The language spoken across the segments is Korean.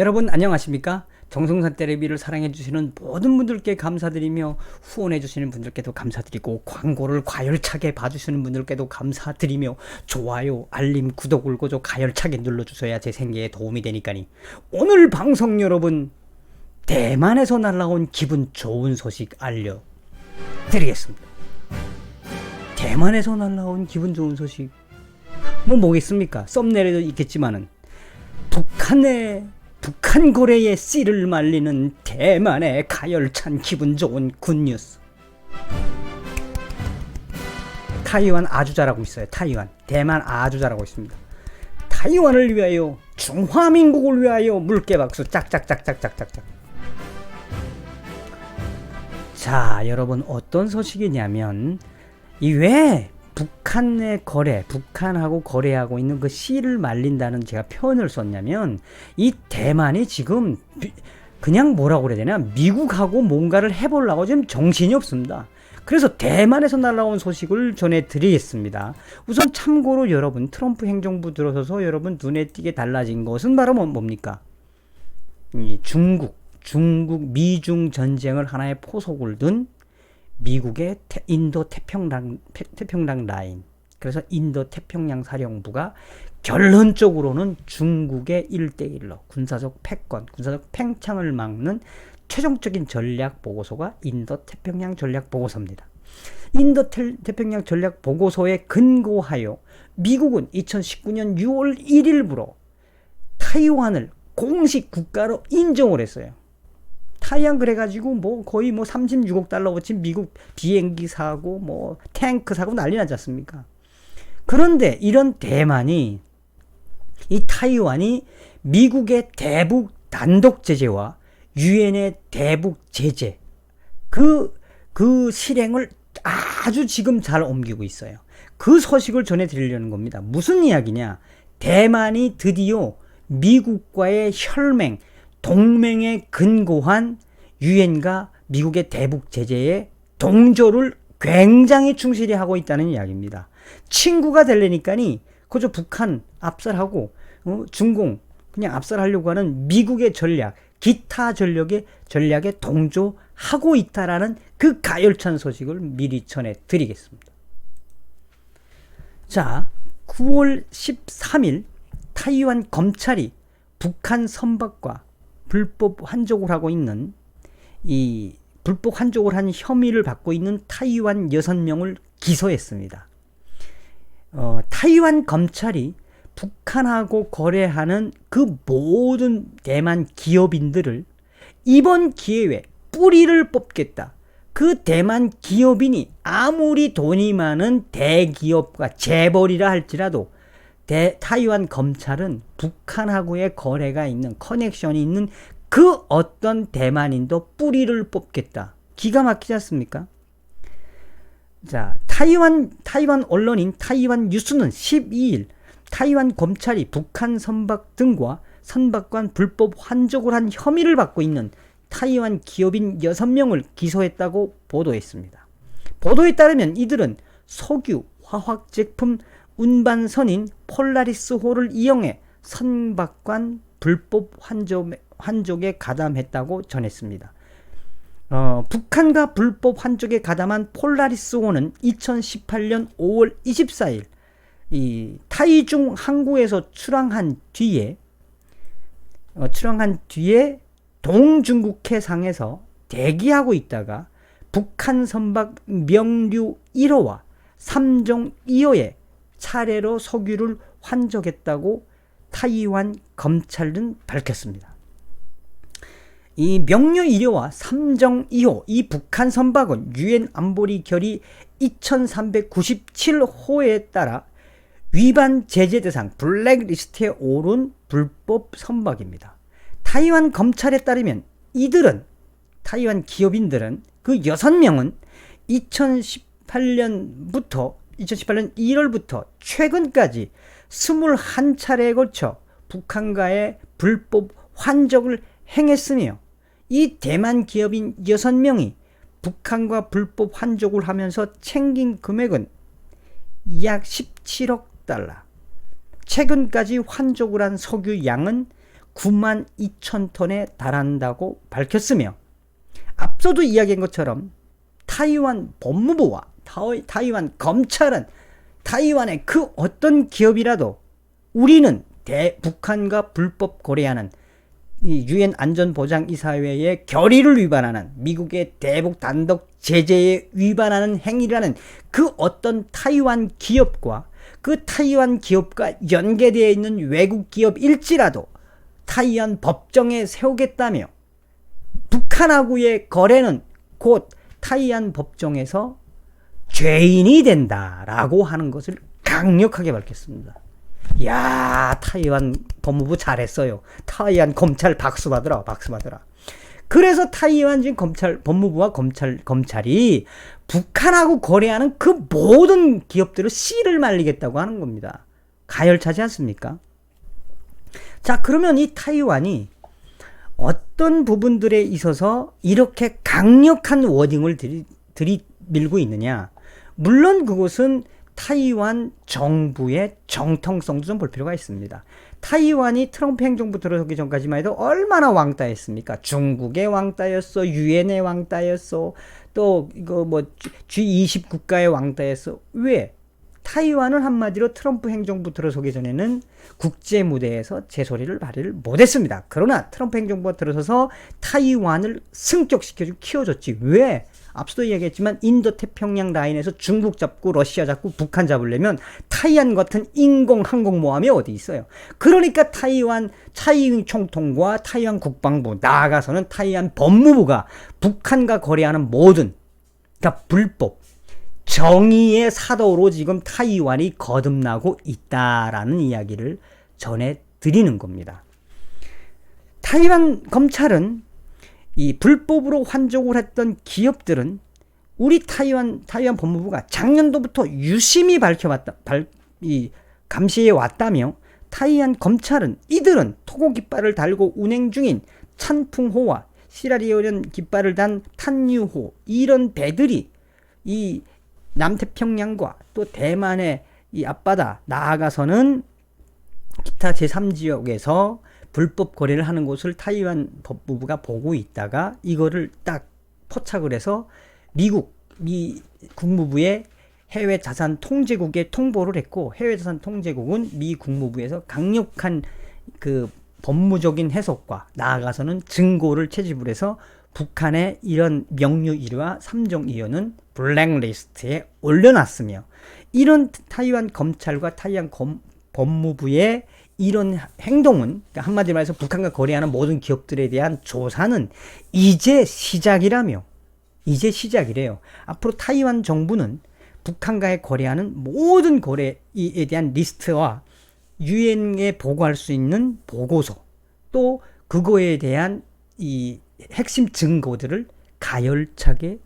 여러분 안녕하십니까? 정성산 테레비를 사랑해주시는 모든 분들께 감사드리며 후원해주시는 분들께도 감사드리고 광고를 과열차게 봐주시는 분들께도 감사드리며 좋아요, 알림, 구독을 고조 가열차게 눌러주셔야 제 생계에 도움이 되니까니 오늘 방송 여러분 대만에서 날라온 기분 좋은 소식 알려드리겠습니다. 대만에서 날라온 기분 좋은 소식 뭐겠습니까? 썸네일에도 있겠지만은 북한 고래의 씨를 말리는 대만의 가열찬 기분 좋은 굿뉴스. 타이완 아주 잘하고 있어요. 대만 아주 잘하고 있습니다. 타이완을 위하여, 중화민국을 위하여 물개박수 짝짝짝짝짝짝짝. 자, 여러분 어떤 소식이냐면 북한하고 거래하고 있는 그 씨를 말린다는 제가 표현을 썼냐면 이 대만이 지금 그냥 뭐라고 그래야 되나 미국하고 뭔가를 해보려고 지금 정신이 없습니다. 그래서 대만에서 날라온 소식을 전해드리겠습니다. 우선 참고로 여러분 트럼프 행정부 들어서서 여러분 눈에 띄게 달라진 것은 바로 뭡니까? 이 미중 전쟁을 하나의 포석을 둔 미국의 인도 태평양 라인. 그래서 인도 태평양 사령부가 결론적으로는 중국의 1대1로 군사적 패권, 군사적 팽창을 막는 최종적인 전략 보고서가 인도 태평양 전략 보고서입니다. 인도 태평양 전략 보고서에 근거하여 미국은 2019년 6월 1일부로 타이완을 공식 국가로 인정을 했어요. 타이완 그래가지고 거의 36억 달러어치 미국 비행기 사고 탱크 사고 난리 나지 않습니까? 그런데 이런 대만이 이 타이완이 미국의 대북 단독 제재와 유엔의 대북 제재 그 실행을 아주 지금 잘 옮기고 있어요. 그 소식을 전해드리려는 겁니다. 무슨 이야기냐? 대만이 드디어 미국과의 동맹에 근거한 유엔과 미국의 대북 제재에 동조를 굉장히 충실히 하고 있다는 이야기입니다. 친구가 되려니까니 그저 북한 압살하고 중공 그냥 압살하려고 하는 미국의 기타 전략에 동조하고 있다라는 그 가열찬 소식을 미리 전해드리겠습니다. 자, 9월 13일 타이완 검찰이 북한 선박과 불법 환족을 하고 있는 불법 환족을 한 혐의를 받고 있는 타이완 6명을 기소했습니다. 타이완 검찰이 북한하고 거래하는 그 모든 대만 기업인들을 이번 기회에 뿌리를 뽑겠다. 그 대만 기업인이 아무리 돈이 많은 대기업과 재벌이라 할지라도 타이완 검찰은 북한하고의 거래가 있는 커넥션이 있는 그 어떤 대만인도 뿌리를 뽑겠다. 기가 막히지 않습니까? 자, 타이완 언론인 타이완 뉴스는 12일 타이완 검찰이 북한 선박 등과 선박관 불법 환족을 한 혐의를 받고 있는 타이완 기업인 6명을 기소했다고 보도했습니다. 보도에 따르면 이들은 석유, 화학제품 운반선인 폴라리스호를 이용해 선박관 불법 환족에 가담했다고 전했습니다. 북한과 불법 환족에 가담한 폴라리스호는 2018년 5월 24일 이 타이중 항구에서 출항한 뒤에 동중국해상에서 대기하고 있다가 북한 선박 명류 1호와 삼종 2호에 차례로 석유를 환족했다고 타이완 검찰은 밝혔습니다. 이 명류 1호와 삼정 2호 이 북한 선박은 유엔 안보리 결의 2397호에 따라 위반 제재 대상 블랙리스트에 오른 불법 선박입니다. 타이완 검찰에 따르면 타이완 기업인들은 그 6명은 2018년 1월부터 최근까지 21차례에 걸쳐 북한과의 불법 환족을 행했으며 이 대만 기업인 6명이 북한과 불법 환족을 하면서 챙긴 금액은 약 17억 달러. 최근까지 환족을 한 석유 양은 9만 2천 톤에 달한다고 밝혔으며, 앞서도 이야기한 것처럼 타이완 법무부와 타이완 검찰은 타이완의 그 어떤 기업이라도 우리는 북한과 불법 거래하는 이 유엔 안전보장이사회의 결의를 위반하는 미국의 대북 단독 제재에 위반하는 행위라는 그 어떤 타이완 기업과 그 타이완 기업과 연계되어 있는 외국 기업일지라도 타이완 법정에 세우겠다며 북한하고의 거래는 곧 타이완 법정에서 죄인이 된다라고 하는 것을 강력하게 밝혔습니다. 야, 타이완 법무부 잘했어요. 타이완 검찰 박수 받으라, 박수 받으라. 그래서 타이완 지금 법무부와 검찰이 북한하고 거래하는 그 모든 기업들을 씨를 말리겠다고 하는 겁니다. 가열차지 않습니까? 자, 그러면 이 타이완이 어떤 부분들에 있어서 이렇게 강력한 워딩을 들이밀고 있느냐? 물론 그것은 타이완 정부의 정통성도 좀 볼 필요가 있습니다. 타이완이 트럼프 행정부 들어서기 전까지만 해도 얼마나 왕따였습니까? 중국의 왕따였어, 유엔의 왕따였어, 또 이거 뭐 G20 국가의 왕따였어. 왜? 타이완은 한마디로 트럼프 행정부 들어서기 전에는 국제 무대에서 제 소리를 발휘를 못했습니다. 그러나 트럼프 행정부가 들어서서 타이완을 승격시켜주고 키워줬지. 왜? 앞서도 이야기했지만 인도태평양 라인에서 중국 잡고 러시아 잡고 북한 잡으려면 타이완 같은 인공 항공모함이 어디 있어요. 그러니까 타이완 차이잉 총통과 타이완 국방부, 나아가서는 타이완 법무부가 북한과 거래하는 모든, 그러니까 불법 정의의 사도로 지금 타이완이 거듭나고 있다라는 이야기를 전해드리는 겁니다. 타이완 검찰은 이 불법으로 환족을 했던 기업들은 우리 타이완 법무부가 작년도부터 유심히 감시해 왔다며, 타이완 검찰은 이들은 토고 깃발을 달고 운행 중인 찬풍호와 시라리오련 깃발을 단 탄유호, 이런 배들이 이 남태평양과 또 대만의 이 앞바다, 나아가서는 기타 제3지역에서 불법 거래를 하는 곳을 타이완 법무부가 보고 있다가 이거를 딱 포착을 해서 미 국무부의 해외자산 통제국에 통보를 했고, 해외자산 통제국은 미 국무부에서 강력한 그 법무적인 해석과 나아가서는 증거를 채집을 해서 북한의 이런 명류 1위와 3종 2호는 블랙리스트에 올려놨으며, 이런 타이완 검찰과 타이완 법무부의 이런 행동은, 그러니까 한마디로 말해서 북한과 거래하는 모든 기업들에 대한 조사는 이제 시작이라며, 이제 시작이래요. 앞으로 타이완 정부는 북한과의 거래하는 모든 거래에 대한 리스트와 유엔에 보고할 수 있는 보고서, 또 그거에 대한 이 핵심 증거들을 가열차게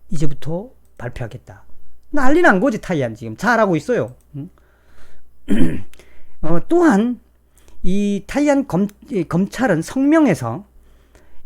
이제부터 발표하겠다. 난리 난 거지. 타이완 지금 잘하고 있어요. 또한 이 타이완 검찰은 성명에서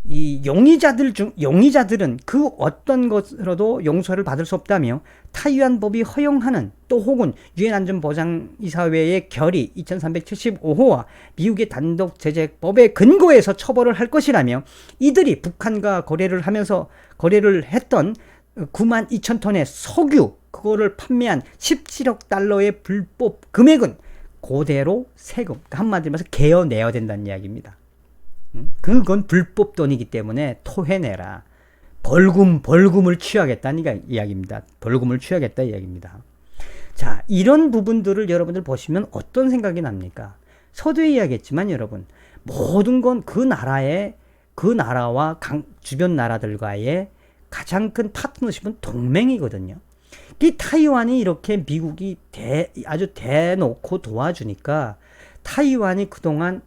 이 용의자들은 그 어떤 것으로도 용서를 받을 수 없다며, 타이완 법이 허용하는 또 혹은 유엔 안전보장이사회의 결의 2375호와 미국의 단독 제재법에 근거해서 처벌을 할 것이라며, 이들이 북한과 거래를 했던 9만 2천 톤의 석유, 그거를 판매한 17억 달러의 불법 금액은 그대로 세금, 한마디로 해서 개어내야 된다는 이야기입니다. 그건 불법 돈이기 때문에 토해내라. 벌금을 취하겠다는 이야기입니다. 벌금을 취하겠다 이야기입니다. 자, 이런 부분들을 여러분들 보시면 어떤 생각이 납니까? 서두에 이야기했지만 여러분, 모든 건 그 나라와 주변 나라들과의 가장 큰 파트너십은 동맹이거든요. 이 타이완이 이렇게 미국이 아주 대놓고 도와주니까 타이완이 그동안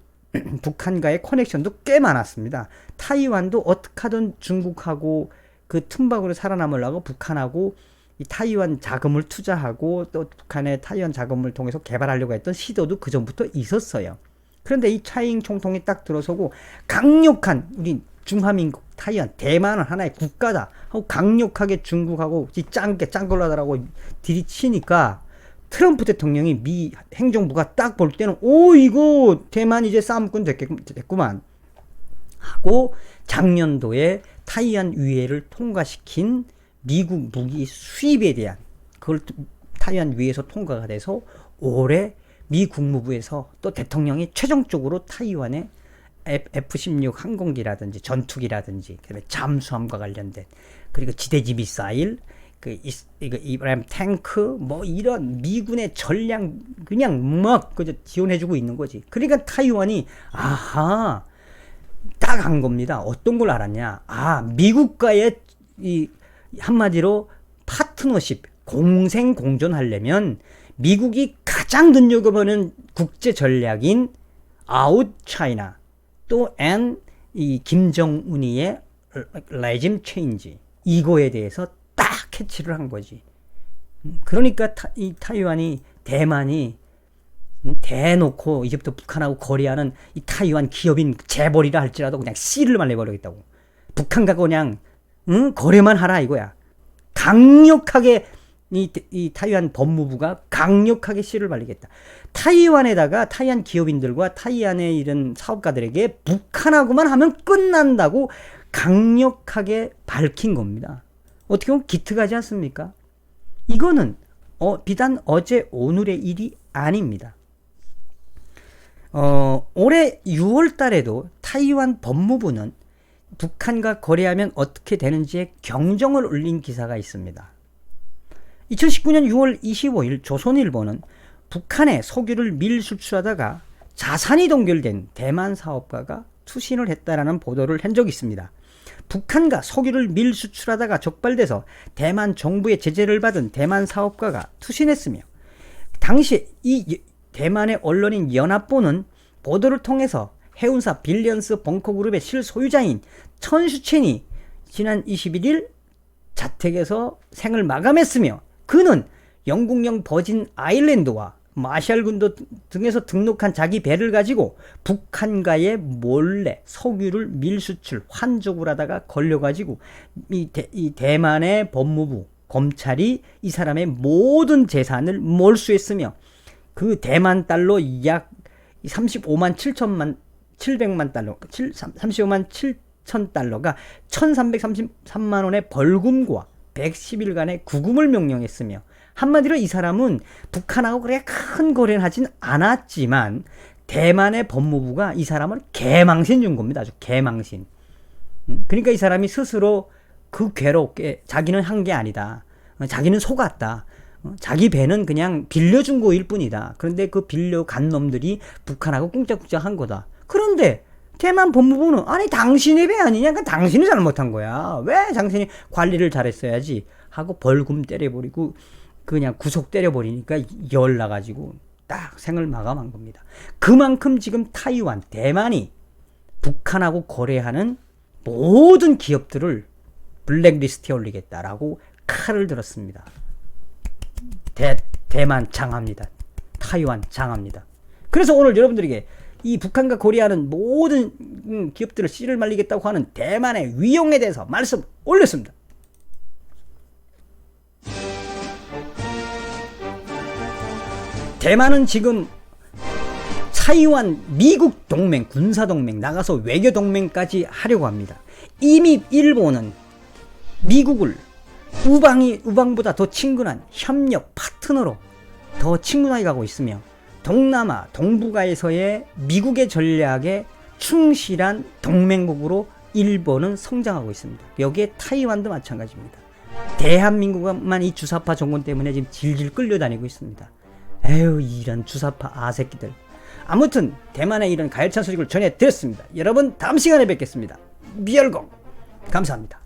북한과의 커넥션도 꽤 많았습니다. 타이완도 어떻게 하든 중국하고 그 틈바구니 살아남으려고 북한하고 이 타이완 자금을 투자하고 또 북한의 타이완 자금을 통해서 개발하려고 했던 시도도 그 전부터 있었어요. 그런데 이 차이잉 총통이 딱 들어서고 강력한 우리 중화민국 타이완, 대만은 하나의 국가다 하고 강력하게 중국하고 짱걸라다라고 들이치니까 트럼프 대통령이 미 행정부가 딱 볼 때는 오 이거 대만 이제 싸움꾼 됐구만 하고 작년도에 타이완 위해를 통과시킨 미국 무기 수입에 대한 그걸 타이완 위에서 통과가 돼서 올해 미 국무부에서 또 대통령이 최종적으로 타이완에 F-16 항공기라든지 전투기라든지 그다음에 잠수함과 관련된 그리고 지대지 미사일 이브라임 탱크 뭐 이런 미군의 전량 그냥 막 그저 지원해주고 있는 거지. 그러니까 타이완이 아하 딱 한 겁니다. 어떤 걸 알았냐? 아 미국과의 이 한마디로 파트너십 공생 공존하려면 미국이 가장 눈여겨보는 국제 전략인 아웃 차이나 또 이 김정은이의 레짐 체인지 이거에 대해서 딱 캐치를 한 거지. 그러니까 이 타이완이 대만이 대놓고 이제부터 북한하고 거래하는 이 타이완 기업인 재벌이라 할지라도 그냥 씨를 말려버리겠다고. 북한과 그냥 거래만 하라 이거야. 강력하게 이 타이완 법무부가 강력하게 씨를 발리겠다. 타이완에다가 타이완 기업인들과 타이완의 이런 사업가들에게 북한하고만 하면 끝난다고 강력하게 밝힌 겁니다. 어떻게 보면 기특하지 않습니까? 이거는 비단 어제 오늘의 일이 아닙니다. 올해 6월 달에도 타이완 법무부는 북한과 거래하면 어떻게 되는지에 경종을 울린 기사가 있습니다. 2019년 6월 25일 조선일보는 북한에 석유를 밀수출하다가 자산이 동결된 대만 사업가가 투신을 했다라는 보도를 한 적이 있습니다. 북한과 석유를 밀수출하다가 적발돼서 대만 정부의 제재를 받은 대만 사업가가 투신했으며 당시 이 대만의 언론인 연합보는 보도를 통해서 해운사 빌리언스 벙커그룹의 실소유자인 천슈첸이 지난 21일 자택에서 생을 마감했으며 그는 영국령 버진 아일랜드와 마샬군도 등에서 등록한 자기 배를 가지고 북한과의 몰래 석유를 밀수출 환족을 하다가 걸려가지고 이 대만의 법무부 검찰이 이 사람의 모든 재산을 몰수했으며 그 대만 달러 약 35만 700만 달러 35만 7천 달러가 1333만 원의 벌금과 110일간의 구금을 명령했으며 한마디로 이 사람은 북한하고 그렇게 큰 거래는 하진 않았지만 대만의 법무부가 이 사람을 개망신 준 겁니다. 아주 개망신. 그러니까 이 사람이 스스로 그 괴롭게 자기는 한 게 아니다. 자기는 속았다. 자기 배는 그냥 빌려준 거일 뿐이다. 그런데 그 빌려간 놈들이 북한하고 꿍짝꿍짝 한 거다. 그런데 대만 법무부는 아니 당신의 배 아니냐? 그러니까 당신이 잘못한 거야. 왜 당신이 관리를 잘했어야지 하고 벌금 때려버리고 그냥 구속 때려버리니까 열 나가지고 딱 생을 마감한 겁니다. 그만큼 지금 타이완, 대만이 북한하고 거래하는 모든 기업들을 블랙리스트에 올리겠다라고 칼을 들었습니다. 대만 장합니다. 타이완 장합니다. 그래서 오늘 여러분들에게 이 북한과 거래하는 모든 기업들을 씨를 말리겠다고 하는 대만의 위용에 대해서 말씀 올렸습니다. 대만은 지금 타이완 미국 동맹, 군사 동맹, 나가서 외교 동맹까지 하려고 합니다. 이미 일본은 미국을 우방보다 더 친근한 협력 파트너로 더 친근하게 가고 있으며 동남아, 동북아에서의 미국의 전략에 충실한 동맹국으로 일본은 성장하고 있습니다. 여기에 타이완도 마찬가지입니다. 대한민국만 이 주사파 정권 때문에 지금 질질 끌려다니고 있습니다. 에휴 이런 주사파 아새끼들. 아무튼 대만의 이런 가열찬 소식을 전해드렸습니다. 여러분 다음 시간에 뵙겠습니다. 미열공 감사합니다.